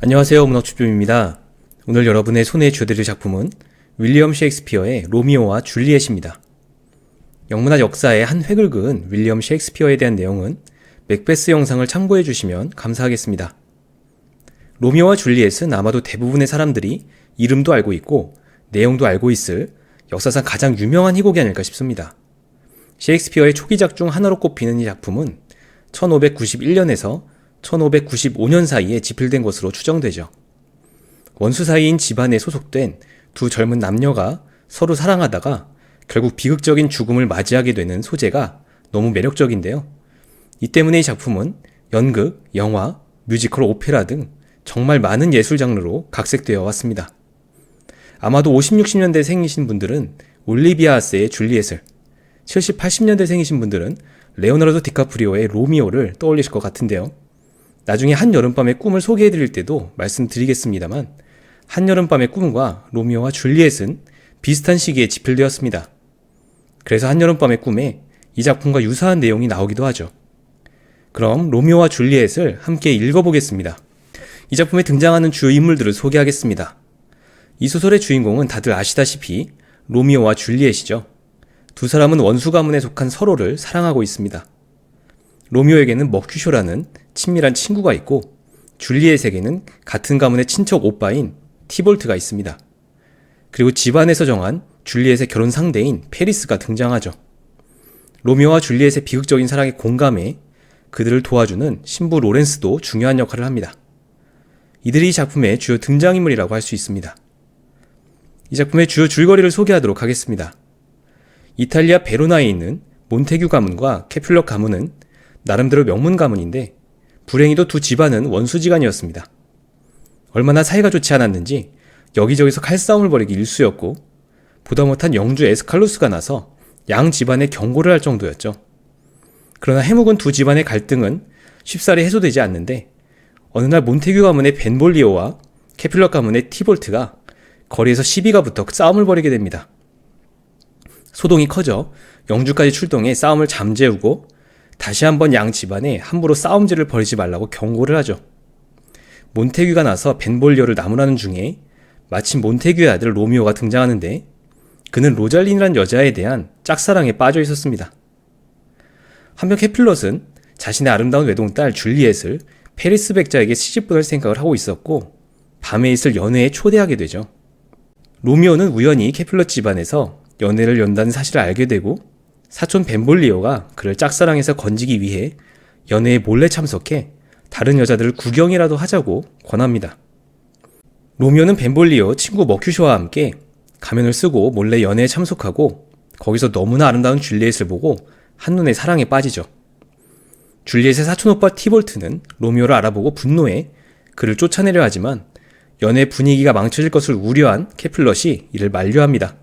안녕하세요. 문학축좀입니다. 오늘 여러분의 손에 쥐어드릴 작품은 윌리엄 셰익스피어의 로미오와 줄리엣입니다. 영문학 역사의 한 획을 그은 윌리엄 셰익스피어에 대한 내용은 맥베스 영상을 참고해 주시면 감사하겠습니다. 로미오와 줄리엣은 아마도 대부분의 사람들이 이름도 알고 있고 내용도 알고 있을 역사상 가장 유명한 희곡이 아닐까 싶습니다. 셰익스피어의 초기작 중 하나로 꼽히는 이 작품은 1591년에서 1595년 사이에 집필된 것으로 추정되죠. 원수 사이인 집안에 소속된 두 젊은 남녀가 서로 사랑하다가 결국 비극적인 죽음을 맞이하게 되는 소재가 너무 매력적인데요. 이 때문에 이 작품은 연극, 영화, 뮤지컬, 오페라 등 정말 많은 예술 장르로 각색되어 왔습니다. 아마도 50, 60년대 생이신 분들은 올리비아 하스의 줄리엣을, 70, 80년대 생이신 분들은 레오나르도 디카프리오의 로미오를 떠올리실 것 같은데요. 나중에 한여름밤의 꿈을 소개해드릴 때도 말씀드리겠습니다만 한여름밤의 꿈과 로미오와 줄리엣은 비슷한 시기에 집필되었습니다. 그래서 한여름밤의 꿈에 이 작품과 유사한 내용이 나오기도 하죠. 그럼 로미오와 줄리엣을 함께 읽어보겠습니다. 이 작품에 등장하는 주요 인물들을 소개하겠습니다. 이 소설의 주인공은 다들 아시다시피 로미오와 줄리엣이죠. 두 사람은 원수 가문에 속한 서로를 사랑하고 있습니다. 로미오에게는 머큐쇼라는 친밀한 친구가 있고 줄리엣에게는 같은 가문의 친척 오빠인 티볼트가 있습니다. 그리고 집안에서 정한 줄리엣의 결혼 상대인 페리스가 등장하죠. 로미오와 줄리엣의 비극적인 사랑에 공감해 그들을 도와주는 신부 로렌스도 중요한 역할을 합니다. 이들이 이 작품의 주요 등장인물이라고 할 수 있습니다. 이 작품의 주요 줄거리를 소개하도록 하겠습니다. 이탈리아 베로나에 있는 몬테규 가문과 캐퓰러 가문은 나름대로 명문 가문인데 불행히도 두 집안은 원수지간이었습니다. 얼마나 사이가 좋지 않았는지 여기저기서 칼싸움을 벌이기 일쑤였고 보다 못한 영주 에스칼로스가 나서 양 집안에 경고를 할 정도였죠. 그러나 해묵은 두 집안의 갈등은 쉽사리 해소되지 않는데 어느 날 몬테규 가문의 벤볼리오와 캐퓰러 가문의 티볼트가 거리에서 시비가 붙어 싸움을 벌이게 됩니다. 소동이 커져 영주까지 출동해 싸움을 잠재우고 다시 한번 양 집안에 함부로 싸움질을 벌이지 말라고 경고를 하죠. 몬테규가 나서 벤볼리오를 나무라는 중에 마침 몬테규의 아들 로미오가 등장하는데 그는 로잘린이란 여자에 대한 짝사랑에 빠져 있었습니다. 한편 캐퓰럿은 자신의 아름다운 외동딸 줄리엣을 페리스 백자에게 시집 보낼 생각을 하고 있었고 밤에 있을 연회에 초대하게 되죠. 로미오는 우연히 캐퓰럿 집안에서 연애를 연다는 사실을 알게 되고 사촌 벤볼리오가 그를 짝사랑해서 건지기 위해 연애에 몰래 참석해 다른 여자들을 구경이라도 하자고 권합니다. 로미오는 벤볼리오 친구 머큐쇼와 함께 가면을 쓰고 몰래 연애에 참석하고 거기서 너무나 아름다운 줄리엣을 보고 한눈에 사랑에 빠지죠. 줄리엣의 사촌오빠 티볼트는 로미오를 알아보고 분노해 그를 쫓아내려 하지만 연애 분위기가 망쳐질 것을 우려한 캐퓰럿이 이를 만류합니다.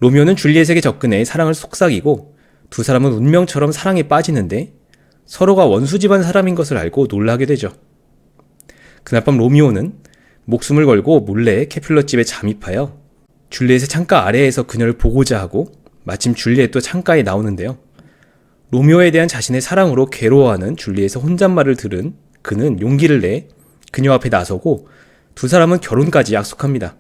로미오는 줄리엣에게 접근해 사랑을 속삭이고 두 사람은 운명처럼 사랑에 빠지는데 서로가 원수 집안 사람인 것을 알고 놀라게 되죠. 그날 밤 로미오는 목숨을 걸고 몰래 캐퓰럿 집에 잠입하여 줄리엣의 창가 아래에서 그녀를 보고자 하고 마침 줄리엣도 창가에 나오는데요. 로미오에 대한 자신의 사랑으로 괴로워하는 줄리엣의 혼잣말을 들은 그는 용기를 내 그녀 앞에 나서고 두 사람은 결혼까지 약속합니다.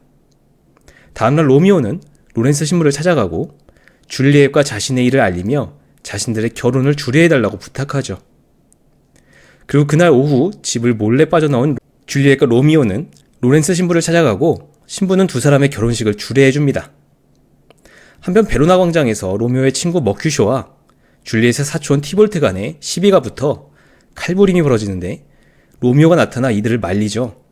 다음날 로미오는 로렌스 신부를 찾아가고 줄리엣과 자신의 일을 알리며 자신들의 결혼을 주례해달라고 부탁하죠. 그리고 그날 오후 집을 몰래 빠져나온 줄리엣과 로미오는 로렌스 신부를 찾아가고 신부는 두 사람의 결혼식을 주례해줍니다. 한편 베로나 광장에서 로미오의 친구 머큐쇼와 줄리엣의 사촌 티볼트 간에 시비가 붙어 칼부림이 벌어지는데 로미오가 나타나 이들을 말리죠.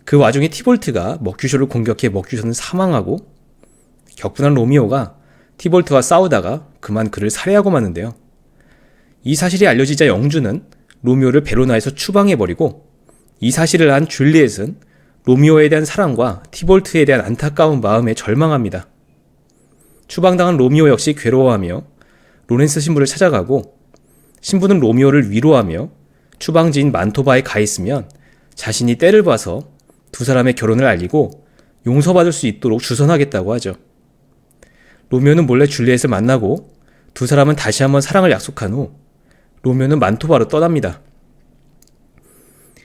그 와중에 티볼트가 머큐쇼를 공격해 머큐쇼는 사망하고 격분한 로미오가 티볼트와 싸우다가 그만 그를 살해하고 마는데요. 이 사실이 알려지자 영주는 로미오를 베로나에서 추방해버리고 이 사실을 안 줄리엣은 로미오에 대한 사랑과 티볼트에 대한 안타까운 마음에 절망합니다. 추방당한 로미오 역시 괴로워하며 로렌스 신부를 찾아가고 신부는 로미오를 위로하며 추방지인 만토바에 가 있으면 자신이 때를 봐서 두 사람의 결혼을 알리고 용서받을 수 있도록 주선하겠다고 하죠. 로미오는 몰래 줄리엣을 만나고 두 사람은 다시 한번 사랑을 약속한 후 로미오는 만토바로 떠납니다.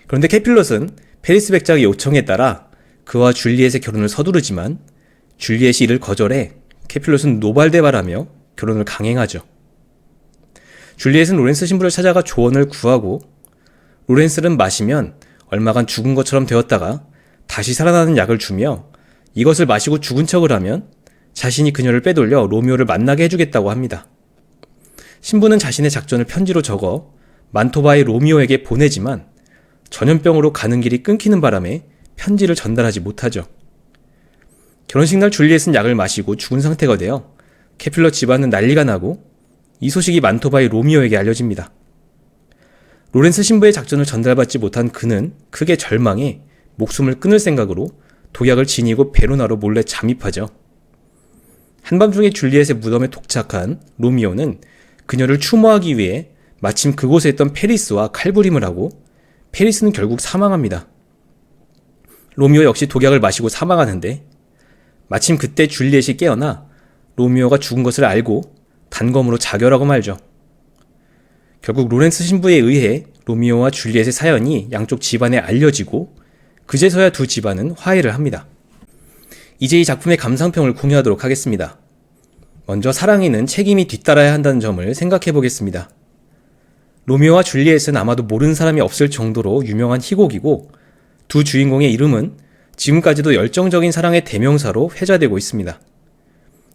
그런데 캐퓰럿은 페리스 백작의 요청에 따라 그와 줄리엣의 결혼을 서두르지만 줄리엣이 이를 거절해 캐퓰럿은 노발대발하며 결혼을 강행하죠. 줄리엣은 로렌스 신부를 찾아가 조언을 구하고 로렌스는 마시면 얼마간 죽은 것처럼 되었다가 다시 살아나는 약을 주며 이것을 마시고 죽은 척을 하면 자신이 그녀를 빼돌려 로미오를 만나게 해주겠다고 합니다. 신부는 자신의 작전을 편지로 적어 만토바의 로미오에게 보내지만 전염병으로 가는 길이 끊기는 바람에 편지를 전달하지 못하죠. 결혼식 날 줄리엣은 약을 마시고 죽은 상태가 되어 캐퓰럿 집안은 난리가 나고 이 소식이 만토바의 로미오에게 알려집니다. 로렌스 신부의 작전을 전달받지 못한 그는 크게 절망해 목숨을 끊을 생각으로 독약을 지니고 베로나로 몰래 잠입하죠. 한밤중에 줄리엣의 무덤에 도착한 로미오는 그녀를 추모하기 위해 마침 그곳에 있던 페리스와 칼부림을 하고 페리스는 결국 사망합니다. 로미오 역시 독약을 마시고 사망하는데 마침 그때 줄리엣이 깨어나 로미오가 죽은 것을 알고 단검으로 자결하고 말죠. 결국 로렌스 신부에 의해 로미오와 줄리엣의 사연이 양쪽 집안에 알려지고 그제서야 두 집안은 화해를 합니다. 이제 이 작품의 감상평을 공유하도록 하겠습니다. 먼저 사랑에는 책임이 뒤따라야 한다는 점을 생각해 보겠습니다. 로미오와 줄리엣은 아마도 모르는 사람이 없을 정도로 유명한 희곡이고 두 주인공의 이름은 지금까지도 열정적인 사랑의 대명사로 회자되고 있습니다.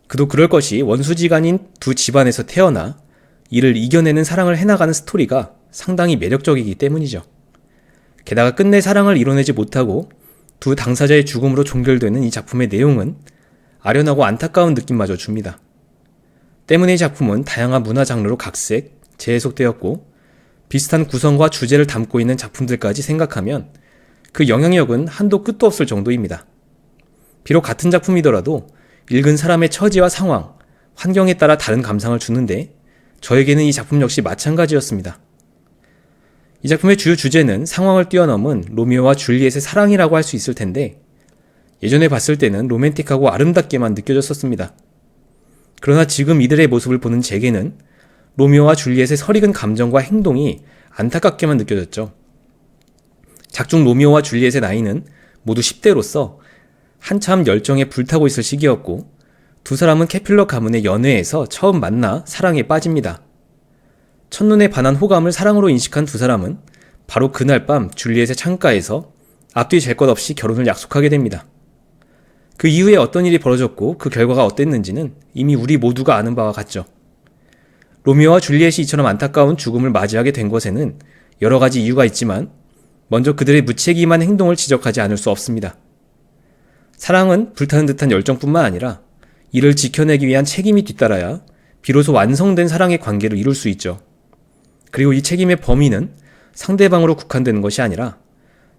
그도 그럴 것이 원수지간인 두 집안에서 태어나 이를 이겨내는 사랑을 해나가는 스토리가 상당히 매력적이기 때문이죠. 게다가 끝내 사랑을 이뤄내지 못하고 두 당사자의 죽음으로 종결되는 이 작품의 내용은 아련하고 안타까운 느낌마저 줍니다. 때문에 이 작품은 다양한 문화 장르로 각색, 재해석되었고 비슷한 구성과 주제를 담고 있는 작품들까지 생각하면 그 영향력은 한도 끝도 없을 정도입니다. 비록 같은 작품이더라도 읽은 사람의 처지와 상황, 환경에 따라 다른 감상을 주는데 저에게는 이 작품 역시 마찬가지였습니다. 이 작품의 주요 주제는 상황을 뛰어넘은 로미오와 줄리엣의 사랑이라고 할 수 있을 텐데 예전에 봤을 때는 로맨틱하고 아름답게만 느껴졌었습니다. 그러나 지금 이들의 모습을 보는 제게는 로미오와 줄리엣의 설익은 감정과 행동이 안타깝게만 느껴졌죠. 작중 로미오와 줄리엣의 나이는 모두 10대로서 한참 열정에 불타고 있을 시기였고 두 사람은 캐퓰럿 가문의 연회에서 처음 만나 사랑에 빠집니다. 첫눈에 반한 호감을 사랑으로 인식한 두 사람은 바로 그날 밤 줄리엣의 창가에서 앞뒤 잴 것 없이 결혼을 약속하게 됩니다. 그 이후에 어떤 일이 벌어졌고 그 결과가 어땠는지는 이미 우리 모두가 아는 바와 같죠. 로미오와 줄리엣이 이처럼 안타까운 죽음을 맞이하게 된 것에는 여러 가지 이유가 있지만 먼저 그들의 무책임한 행동을 지적하지 않을 수 없습니다. 사랑은 불타는 듯한 열정뿐만 아니라 이를 지켜내기 위한 책임이 뒤따라야 비로소 완성된 사랑의 관계를 이룰 수 있죠. 그리고 이 책임의 범위는 상대방으로 국한되는 것이 아니라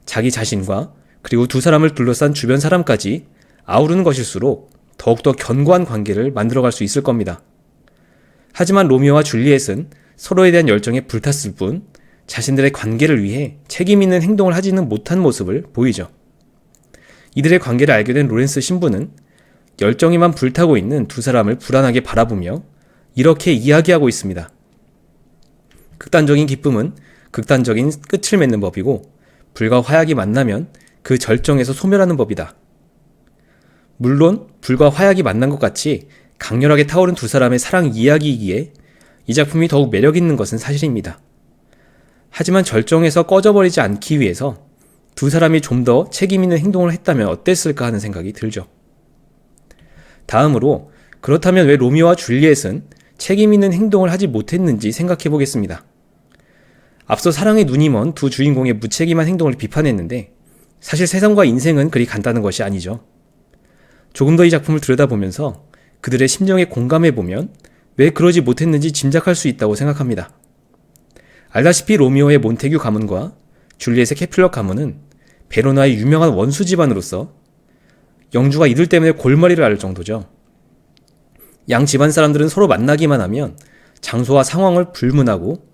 자기 자신과 그리고 두 사람을 둘러싼 주변 사람까지 아우르는 것일수록 더욱더 견고한 관계를 만들어갈 수 있을 겁니다. 하지만 로미오와 줄리엣은 서로에 대한 열정에 불탔을 뿐 자신들의 관계를 위해 책임 있는 행동을 하지는 못한 모습을 보이죠. 이들의 관계를 알게 된 로렌스 신부는 열정에만 불타고 있는 두 사람을 불안하게 바라보며 이렇게 이야기하고 있습니다. 극단적인 기쁨은 극단적인 끝을 맺는 법이고 불과 화약이 만나면 그 절정에서 소멸하는 법이다. 물론 불과 화약이 만난 것 같이 강렬하게 타오른 두 사람의 사랑 이야기이기에 이 작품이 더욱 매력있는 것은 사실입니다. 하지만 절정에서 꺼져버리지 않기 위해서 두 사람이 좀 더 책임있는 행동을 했다면 어땠을까 하는 생각이 들죠. 다음으로 그렇다면 왜 로미오와 줄리엣은 책임있는 행동을 하지 못했는지 생각해 보겠습니다. 앞서 사랑에 눈이 먼 두 주인공의 무책임한 행동을 비판했는데 사실 세상과 인생은 그리 간단한 것이 아니죠. 조금 더 이 작품을 들여다보면서 그들의 심정에 공감해보면 왜 그러지 못했는지 짐작할 수 있다고 생각합니다. 알다시피 로미오의 몬테규 가문과 줄리엣의 캐퓰럿 가문은 베로나의 유명한 원수 집안으로서 영주가 이들 때문에 골머리를 앓을 정도죠. 양 집안 사람들은 서로 만나기만 하면 장소와 상황을 불문하고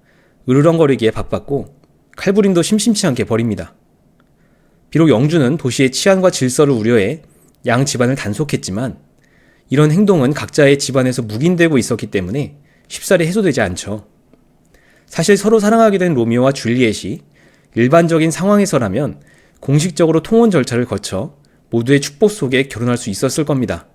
으르렁거리기에 바빴고 칼부림도 심심치 않게 벌입니다. 비록 영주는 도시의 치안과 질서를 우려해 양 집안을 단속했지만 이런 행동은 각자의 집안에서 묵인되고 있었기 때문에 쉽사리 해소되지 않죠. 사실 서로 사랑하게 된 로미오와 줄리엣이 일반적인 상황에서라면 공식적으로 통혼 절차를 거쳐 모두의 축복 속에 결혼할 수 있었을 겁니다.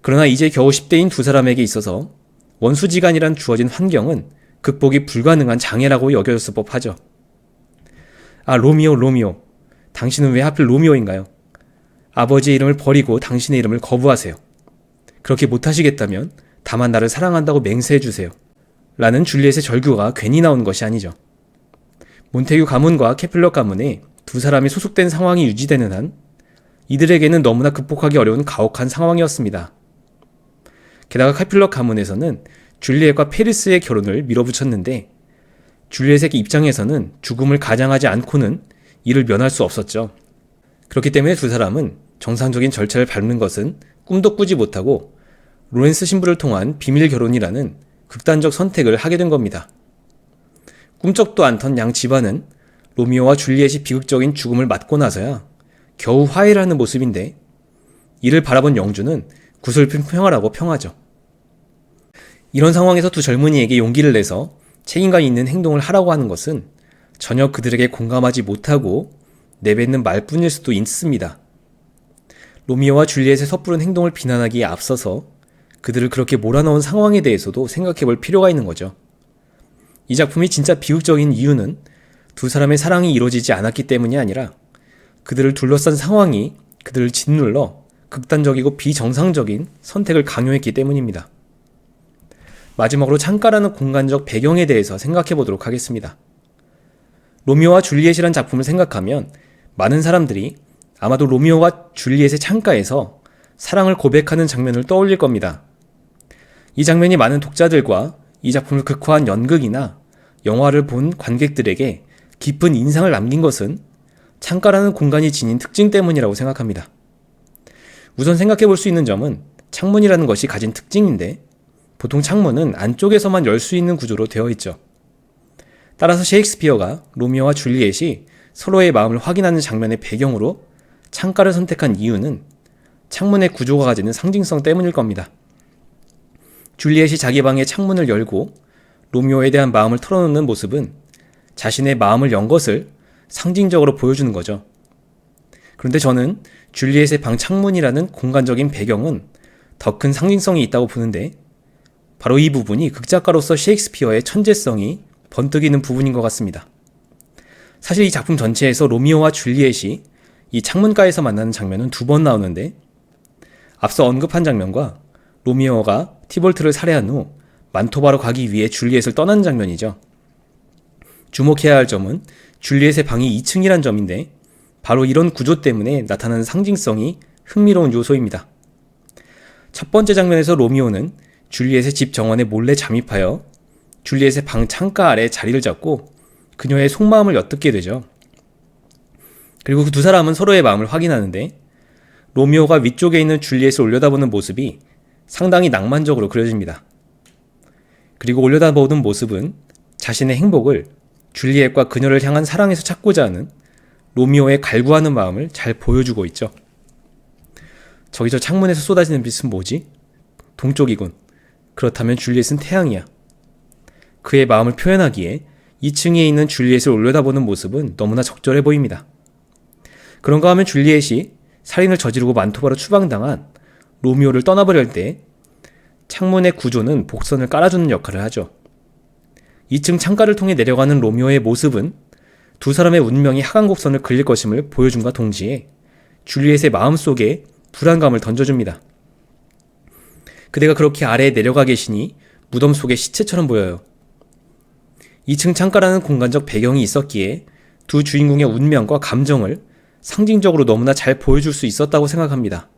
그러나 이제 겨우 10대인 두 사람에게 있어서 원수지간이란 주어진 환경은 극복이 불가능한 장애라고 여겨졌을 법하죠. 아, 로미오. 당신은 왜 하필 로미오인가요? 아버지의 이름을 버리고 당신의 이름을 거부하세요. 그렇게 못하시겠다면 다만 나를 사랑한다고 맹세해주세요. 라는 줄리엣의 절규가 괜히 나온 것이 아니죠. 몬테규 가문과 캐필러 가문에 두 사람이 소속된 상황이 유지되는 한 이들에게는 너무나 극복하기 어려운 가혹한 상황이었습니다. 게다가 캐필러 가문에서는 줄리엣과 페리스의 결혼을 밀어붙였는데 줄리엣의 입장에서는 죽음을 가장하지 않고는 이를 면할 수 없었죠. 그렇기 때문에 두 사람은 정상적인 절차를 밟는 것은 꿈도 꾸지 못하고 로렌스 신부를 통한 비밀 결혼이라는 극단적 선택을 하게 된 겁니다. 꿈쩍도 않던 양 집안은 로미오와 줄리엣이 비극적인 죽음을 맞고 나서야 겨우 화해를 하는 모습인데 이를 바라본 영주는 구슬픈 평화라고 평하죠. 이런 상황에서 두 젊은이에게 용기를 내서 책임감 있는 행동을 하라고 하는 것은 전혀 그들에게 공감하지 못하고 내뱉는 말뿐일 수도 있습니다. 로미오와 줄리엣의 섣부른 행동을 비난하기에 앞서서 그들을 그렇게 몰아넣은 상황에 대해서도 생각해볼 필요가 있는 거죠. 이 작품이 진짜 비극적인 이유는 두 사람의 사랑이 이루어지지 않았기 때문이 아니라 그들을 둘러싼 상황이 그들을 짓눌러 극단적이고 비정상적인 선택을 강요했기 때문입니다. 마지막으로 창가라는 공간적 배경에 대해서 생각해 보도록 하겠습니다. 로미오와 줄리엣이란 작품을 생각하면 많은 사람들이 아마도 로미오가 줄리엣의 창가에서 사랑을 고백하는 장면을 떠올릴 겁니다. 이 장면이 많은 독자들과 이 작품을 극화한 연극이나 영화를 본 관객들에게 깊은 인상을 남긴 것은 창가라는 공간이 지닌 특징 때문이라고 생각합니다. 우선 생각해 볼 수 있는 점은 창문이라는 것이 가진 특징인데 보통 창문은 안쪽에서만 열 수 있는 구조로 되어 있죠. 따라서 셰익스피어가 로미오와 줄리엣이 서로의 마음을 확인하는 장면의 배경으로 창가를 선택한 이유는 창문의 구조가 가지는 상징성 때문일 겁니다. 줄리엣이 자기 방의 창문을 열고 로미오에 대한 마음을 털어놓는 모습은 자신의 마음을 연 것을 상징적으로 보여주는 거죠. 그런데 저는 줄리엣의 방 창문이라는 공간적인 배경은 더 큰 상징성이 있다고 보는데 바로 이 부분이 극작가로서 셰익스피어의 천재성이 번뜩이는 부분인 것 같습니다. 사실 이 작품 전체에서 로미오와 줄리엣이 이 창문가에서 만나는 장면은 2번 나오는데 앞서 언급한 장면과 로미오가 티볼트를 살해한 후 만토바로 가기 위해 줄리엣을 떠나는 장면이죠. 주목해야 할 점은 줄리엣의 방이 2층이란 점인데 바로 이런 구조 때문에 나타나는 상징성이 흥미로운 요소입니다. 첫 번째 장면에서 로미오는 줄리엣의 집 정원에 몰래 잠입하여 줄리엣의 방 창가 아래 자리를 잡고 그녀의 속마음을 엿듣게 되죠. 그리고 그 두 사람은 서로의 마음을 확인하는데 로미오가 위쪽에 있는 줄리엣을 올려다보는 모습이 상당히 낭만적으로 그려집니다. 그리고 올려다보는 모습은 자신의 행복을 줄리엣과 그녀를 향한 사랑에서 찾고자 하는 로미오의 갈구하는 마음을 잘 보여주고 있죠. 저기 저 창문에서 쏟아지는 빛은 뭐지? 동쪽이군. 그렇다면 줄리엣은 태양이야. 그의 마음을 표현하기에 2층에 있는 줄리엣을 올려다보는 모습은 너무나 적절해 보입니다. 그런가 하면 줄리엣이 살인을 저지르고 만토바로 추방당한 로미오를 떠나버려 할 때 창문의 구조는 복선을 깔아주는 역할을 하죠. 2층 창가를 통해 내려가는 로미오의 모습은 두 사람의 운명이 하강곡선을 그릴 것임을 보여줌과 동시에 줄리엣의 마음속에 불안감을 던져줍니다. 그대가 그렇게 아래에 내려가 계시니 무덤 속의 시체처럼 보여요. 2층 창가라는 공간적 배경이 있었기에 두 주인공의 운명과 감정을 상징적으로 너무나 잘 보여줄 수 있었다고 생각합니다.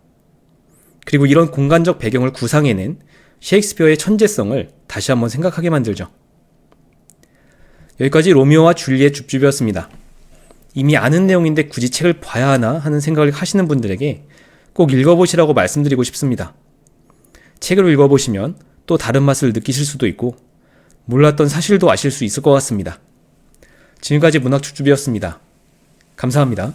그리고 이런 공간적 배경을 구상해낸 셰익스피어의 천재성을 다시 한번 생각하게 만들죠. 여기까지 로미오와 줄리엣 줍줍이었습니다. 이미 아는 내용인데 굳이 책을 봐야 하나 하는 생각을 하시는 분들에게 꼭 읽어보시라고 말씀드리고 싶습니다. 책을 읽어보시면 또 다른 맛을 느끼실 수도 있고 몰랐던 사실도 아실 수 있을 것 같습니다. 지금까지 문학 줍줍이었습니다. 감사합니다.